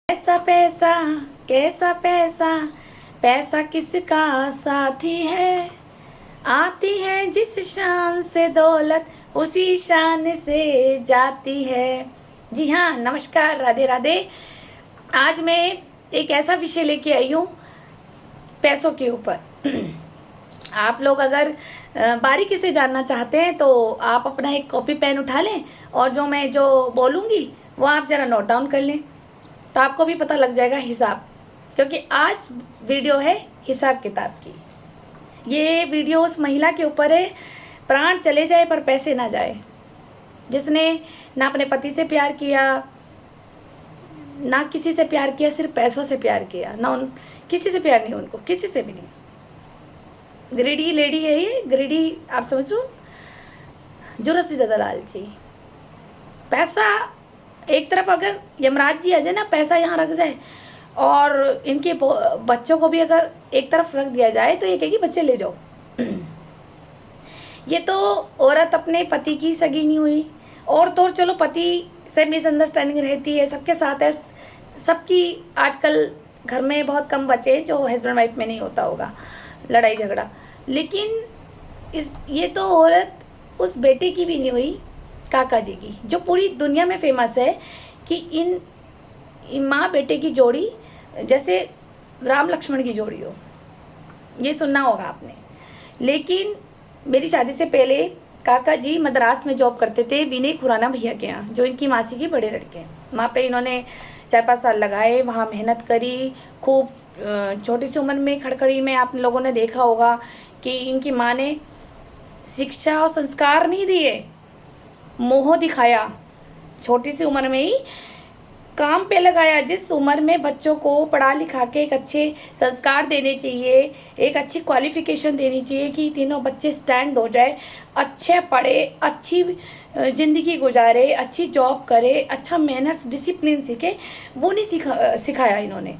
ऐसा पैसा कैसा पैसा, पैसा किसका साथी है। आती है जिस शान से दौलत, उसी शान से जाती है। जी हाँ, नमस्कार, राधे राधे। आज मैं एक ऐसा विषय लेके आई हूँ पैसों के ऊपर। आप लोग अगर बारीकी से जानना चाहते हैं तो आप अपना एक कॉपी पेन उठा लें और जो बोलूँगी वो आप ज़रा नोट डाउन कर लें, तो आपको भी पता लग जाएगा हिसाब। क्योंकि आज वीडियो है हिसाब किताब की। ये वीडियो उस महिला के ऊपर है, प्राण चले जाए पर पैसे ना जाए, जिसने ना अपने पति से प्यार किया, ना किसी से प्यार किया, सिर्फ पैसों से प्यार किया। ना किसी से प्यार नहीं, उनको किसी से भी नहीं। ग्रीडी लेडी है ये, ग्रीडी आप समझ लो, जरूरत से ज़्यादा लालची। पैसा एक तरफ अगर यमराज जी आ जाए ना, पैसा यहाँ रख जाए और इनके बच्चों को भी अगर एक तरफ रख दिया जाए तो ये कहेगी बच्चे ले जाओ। ये तो औरत अपने पति की सगी नहीं हुई, और तो और चलो पति से मिसअंडरस्टैंडिंग रहती है, सबके साथ है, सबकी आजकल घर में बहुत कम बचे जो हस्बैंड वाइफ में नहीं होता होगा लड़ाई झगड़ा। लेकिन ये तो औरत उस बेटे की भी नहीं हुई, काका जी की, जो पूरी दुनिया में फेमस है कि इन माँ बेटे की जोड़ी जैसे राम लक्ष्मण की जोड़ी हो, ये सुनना होगा आपने। लेकिन मेरी शादी से पहले काका जी मद्रास में जॉब करते थे, विनय खुराना भैया के यहाँ, जो इनकी मासी के बड़े लड़के हैं। वहाँ पे इन्होंने 4-5 साल लगाए, वहाँ मेहनत करी खूब। छोटी सी उम्र में खड़खड़ी में आप लोगों ने देखा होगा कि इनकी माँ ने शिक्षा और संस्कार नहीं दिए, मोह दिखाया, छोटी सी उम्र में ही काम पे लगाया। जिस उम्र में बच्चों को पढ़ा लिखा के एक अच्छे संस्कार देने चाहिए, एक अच्छी क्वालिफिकेशन देनी चाहिए कि तीनों बच्चे स्टैंड हो जाए, अच्छे पढ़े, अच्छी ज़िंदगी गुजारे, अच्छी जॉब करे, अच्छा मैनर्स डिसिप्लिन सीखे, वो नहीं सिखाया इन्होंने।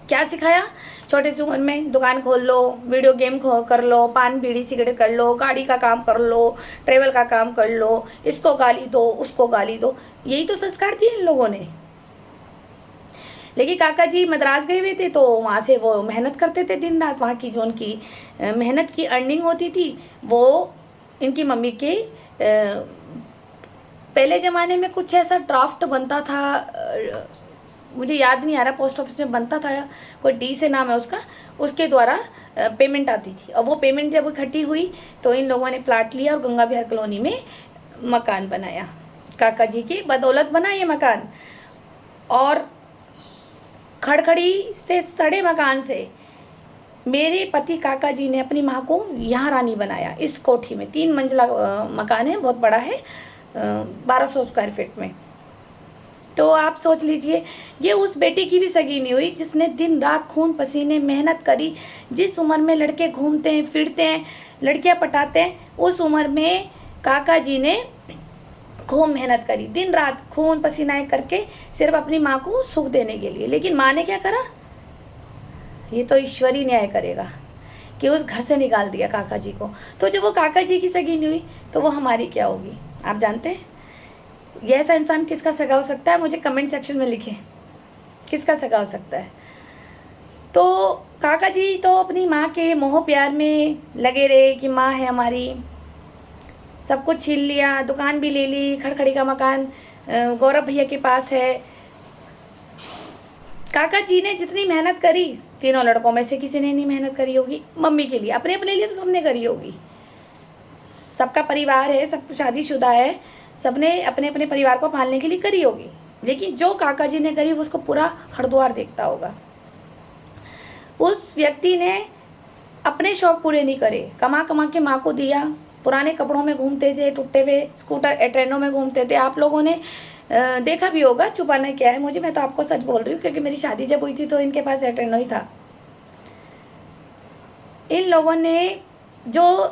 क्या सिखाया? छोटे से उम्र में दुकान खोल लो, वीडियो गेम कर लो, पान बीड़ी सिगरेट कर लो, गाड़ी का काम कर लो, ट्रेवल का काम कर लो, इसको गाली दो, उसको गाली दो। यही तो संस्कार दिए इन लोगों ने। लेकिन काका जी मद्रास गए हुए थे तो वहाँ से वो मेहनत करते थे दिन रात। वहाँ की जो उनकी मेहनत की अर्निंग होती थी वो इनकी मम्मी के पहले ज़माने में कुछ ऐसा ड्राफ्ट बनता था, मुझे याद नहीं आ रहा, पोस्ट ऑफिस में बनता था, कोई डी से नाम है उसका, उसके द्वारा पेमेंट आती थी। और वो पेमेंट जब इकट्ठी हुई तो इन लोगों ने प्लाट लिया और गंगा विहार कॉलोनी में मकान बनाया। काका जी की बदौलत बना ये मकान। और खड़खड़ी से सड़े मकान से मेरे पति काका जी ने अपनी माँ को यहाँ रानी बनाया। इस कोठी में 3 मंजिला मकान है, बहुत बड़ा है, 1200 स्क्वायर फीट में। तो आप सोच लीजिए, ये उस बेटी की भी सगी नहीं हुई जिसने दिन रात खून पसीने मेहनत करी। जिस उम्र में लड़के घूमते हैं फिरते हैं, लड़कियां पटाते हैं, उस उम्र में काका जी ने खूब मेहनत करी, दिन रात खून पसीनाएं करके, सिर्फ अपनी माँ को सुख देने के लिए। लेकिन माँ ने क्या करा? ये तो ईश्वरी न्याय करेगा कि उस घर से निकाल दिया काका जी को। तो जब वो काका जी की सगी नहीं हुई तो वो हमारी क्या होगी? आप जानते हैं ये ऐसा इंसान किसका सगा हो सकता है? मुझे कमेंट सेक्शन में लिखें, किसका सगा हो सकता है। तो काका जी तो अपनी माँ के मोह प्यार में लगे रहे कि माँ है हमारी, सब कुछ छीन लिया, दुकान भी ले ली, खड़खड़ी का मकान गौरव भैया के पास है। काका जी ने जितनी मेहनत करी, तीनों लड़कों में से किसी ने नहीं मेहनत करी होगी मम्मी के लिए, अपने अपने लिए तो सबने करी होगी। सबका परिवार है, सब शादीशुदा है, सबने अपने अपने परिवार को पालने के लिए करी होगी। लेकिन जो काका जी ने करी उसको पूरा हरिद्वार देखता होगा। उस व्यक्ति ने अपने शौक पूरे नहीं करे, कमा कमा के माँ को दिया। पुराने कपड़ों में घूमते थे, टूटे हुए स्कूटर ट्रेनों में घूमते थे। आप लोगों ने देखा भी होगा, छुपाना क्या है मुझे, मैं तो आपको सच बोल रही हूँ क्योंकि मेरी शादी जब हुई थी तो इनके पास ट्रेनों ही था। इन लोगों ने जो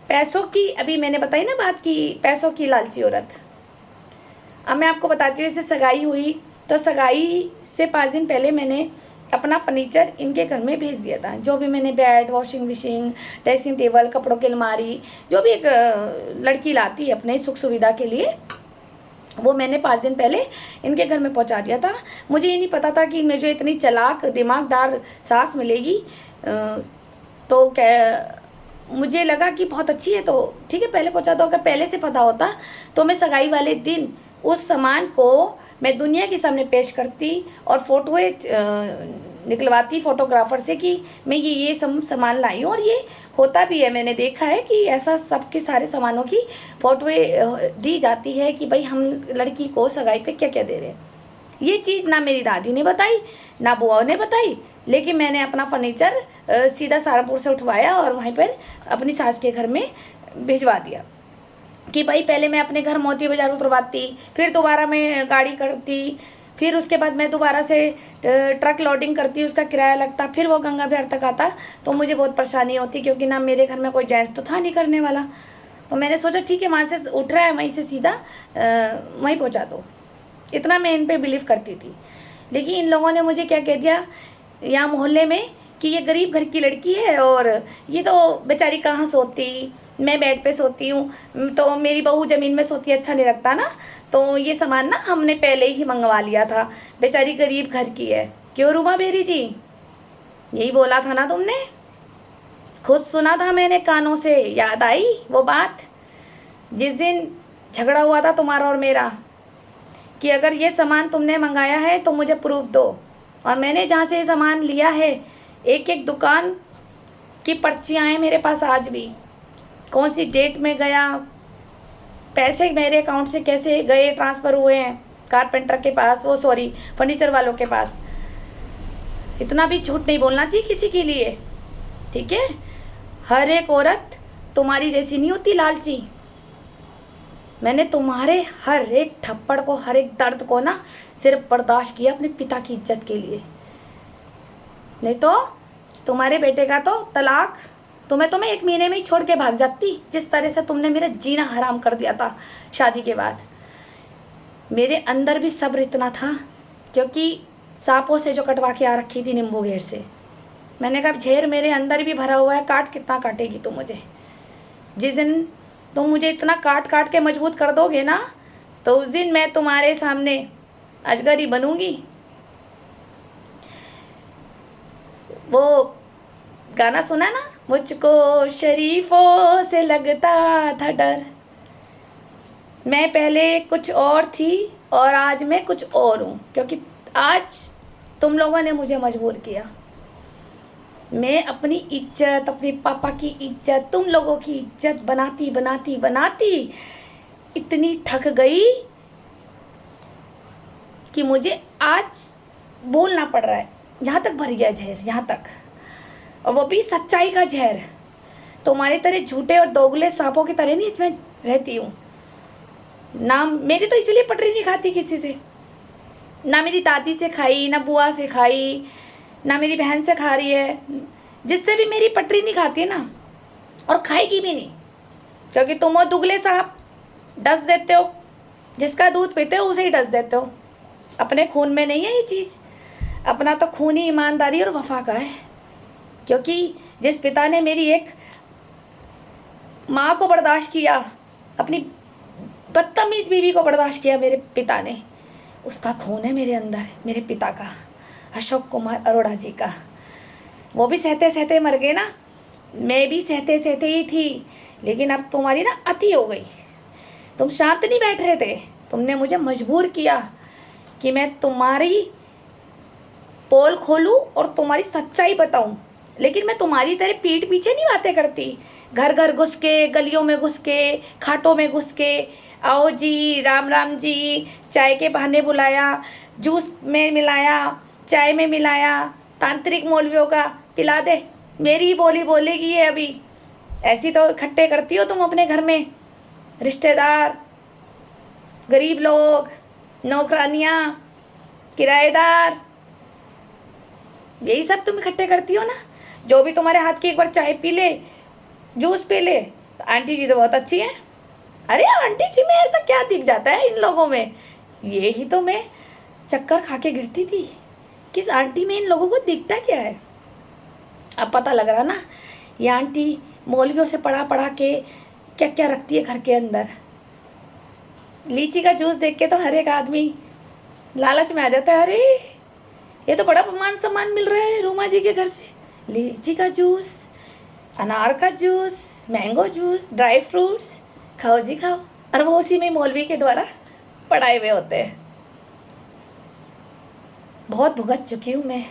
पैसों की, अभी मैंने बताई ना बात की, पैसों की लालची औरत। अब मैं आपको बताती हूँ, जैसे सगाई हुई तो सगाई से 5 दिन पहले मैंने अपना फर्नीचर इनके घर में भेज दिया था। जो भी मैंने bed, washing machine, dressing table, कपड़ों की अलमारी, जो भी एक लड़की लाती है अपने सुख सुविधा के लिए, वो मैंने 5 दिन पहले इनके घर में पहुंचा दिया था। मुझे ये नहीं पता था कि मुझे इतनी चालाक दिमागदार सास मिलेगी। तो क्या, मुझे लगा कि बहुत अच्छी है तो ठीक है पहले पहुंचा दो। अगर पहले से पता होता तो मैं सगाई वाले दिन उस सामान को मैं दुनिया के सामने पेश करती और फोटोएं निकलवाती फोटोग्राफर से कि मैं ये सामान लाई हूँ। और ये होता भी है, मैंने देखा है कि ऐसा सबके सारे सामानों की फोटोएं दी जाती है कि भाई हम लड़की को सगाई पे क्या क्या दे रहे हैं। ये चीज़ ना मेरी दादी ने बताई ना बुआ ने बताई, लेकिन मैंने अपना फर्नीचर सीधा सहारनपुर से उठवाया और वहीं पर अपनी सास के घर में भिजवा दिया कि भाई पहले मैं अपने घर मोती बाज़ार उतरवाती, फिर दोबारा मैं गाड़ी करती, फिर उसके बाद मैं दोबारा से ट्रक लोडिंग करती, उसका किराया लगता, फिर वो गंगा बिहार तक आता तो मुझे बहुत परेशानी होती क्योंकि ना मेरे घर में कोई जेंट्स तो था नहीं करने वाला। तो मैंने सोचा ठीक है वहाँ से उठ रहा है वहीं से सीधा वहीं पहुँचा दो। इतना मैं इन पे बिलीव करती थी। लेकिन इन लोगों ने मुझे क्या कह दिया यहाँ मोहल्ले में कि ये गरीब घर की लड़की है और ये तो बेचारी कहाँ सोती, मैं बेड पे सोती हूँ तो मेरी बहू ज़मीन में सोती अच्छा नहीं लगता ना, तो ये सामान ना हमने पहले ही मंगवा लिया था, बेचारी गरीब घर की है। क्यों रूमा बेरी जी, यही बोला था ना तुमने, खुद सुना था मैंने कानों से। याद आई वो बात जिस दिन झगड़ा हुआ था तुम्हारा और मेरा कि अगर ये सामान तुमने मंगाया है तो मुझे प्रूफ दो। और मैंने जहाँ से ये सामान लिया है एक एक दुकान की पर्चियाँ हैं मेरे पास आज भी, कौन सी डेट में गया, पैसे मेरे अकाउंट से कैसे गए ट्रांसफ़र हुए हैं कारपेंटर के पास, वो सॉरी फर्नीचर वालों के पास। इतना भी झूठ नहीं बोलना चाहिए किसी के लिए, ठीक है। हर एक औरत तुम्हारी जैसी नहीं होती लालची। मैंने तुम्हारे हर एक थप्पड़ को, हर एक दर्द को ना सिर्फ बर्दाश्त किया अपने पिता की इज्जत के लिए, नहीं तो तुम्हारे बेटे का तो तलाक तुम्हें 1 महीने में ही छोड़ के भाग जाती। जिस तरह से तुमने मेरा जीना हराम कर दिया था शादी के बाद। मेरे अंदर भी सब्र इतना था क्योंकि सांपों से जो कटवा के आ रखी थी नींबू घेर से, मैंने कहा झेर मेरे अंदर भी भरा हुआ है, काट कितना काटेगी तू मुझे। जिस दिन तुम मुझे इतना काट काट के मजबूत कर दोगे ना तो उस दिन मैं तुम्हारे सामने अजगर ही बनूंगी। वो गाना सुना ना, मुझको शरीफों से लगता था डर, मैं पहले कुछ और थी और आज मैं कुछ और हूँ, क्योंकि आज तुम लोगों ने मुझे मजबूर किया। मैं अपनी इज्जत, अपने पापा की इज्जत, तुम लोगों की इज्जत बनाती बनाती बनाती इतनी थक गई कि मुझे आज बोलना पड़ रहा है। यहाँ तक भर गया जहर, यहाँ तक, और वो भी सच्चाई का जहर। तुम्हारी तरह झूठे और दोगले सांपों की तरह नहीं मैं रहती हूँ ना। मेरी तो इसलिए पटरी नहीं खाती किसी से, ना मेरी दादी से खाई, ना बुआ से खाई, ना मेरी बहन से खा रही है। जिससे भी मेरी पटरी नहीं खाती है ना, और खाएगी भी नहीं, क्योंकि तुम वो दुगले सांप डस देते हो, जिसका दूध पीते हो उसे ही डस देते हो। अपने खून में नहीं है ये चीज़, अपना तो खून ही ईमानदारी और वफा का है। क्योंकि जिस पिता ने मेरी एक माँ को बर्दाश्त किया, अपनी बदतमीज बीवी को बर्दाश्त किया मेरे पिता ने, उसका खून है मेरे अंदर, मेरे पिता का, अशोक कुमार अरोड़ा जी का। वो भी सहते सहते मर गए ना, मैं भी सहते सहते ही थी। लेकिन अब तुम्हारी ना अति हो गई, तुम शांत नहीं बैठ रहे थे, तुमने मुझे मजबूर किया कि मैं तुम्हारी पोल खोलूं और तुम्हारी सच्चाई बताऊं। लेकिन मैं तुम्हारी तरह पीठ पीछे नहीं बातें करती, घर घर घुस के, गलियों में घुस के, खाटों में घुस के, आओ जी, राम राम जी, चाय के बहाने बुलाया, जूस में मिलाया, चाय में मिलाया, तांत्रिक मौलवियों का पिला दे, मेरी बोली बोलेगी है अभी। ऐसी तो इकट्ठे करती हो तुम अपने घर में रिश्तेदार, गरीब लोग, नौकरानियाँ, किराएदार, यही सब तुम इकट्ठे करती हो ना। जो भी तुम्हारे हाथ की एक बार चाय पी ले, जूस पी ले, तो आंटी जी तो बहुत अच्छी हैं। अरे आंटी जी में ऐसा क्या दिख जाता है इन लोगों में, यही तो मैं चक्कर खा के गिरती थी, किस आंटी में इन लोगों को दिखता क्या है। अब पता लग रहा ना, ये आंटी मौलवियों से पढ़ा पढ़ा के क्या क्या रखती है घर के अंदर। लीची का जूस देख के तो हर एक आदमी लालच में आ जाता है, अरे ये तो बड़ा मान सम्मान मिल रहा है रूमा जी के घर से, लीची का जूस, अनार का juice, mango juice, dry fruits, खाओ जी खाओ। और वो उसी में मौलवी के द्वारा पढ़ाए हुए होते हैं। बहुत भुगत चुकी हूँ मैं,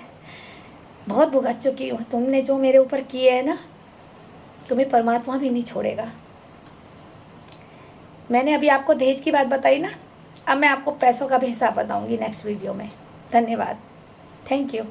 बहुत भुगत चुकी हूँ। तुमने जो मेरे ऊपर किए है ना, तुम्हें परमात्मा भी नहीं छोड़ेगा। मैंने अभी आपको दहेज की बात बताई ना, अब मैं आपको पैसों का भी हिसाब बताऊंगी नेक्स्ट वीडियो में। धन्यवाद, थैंक यू।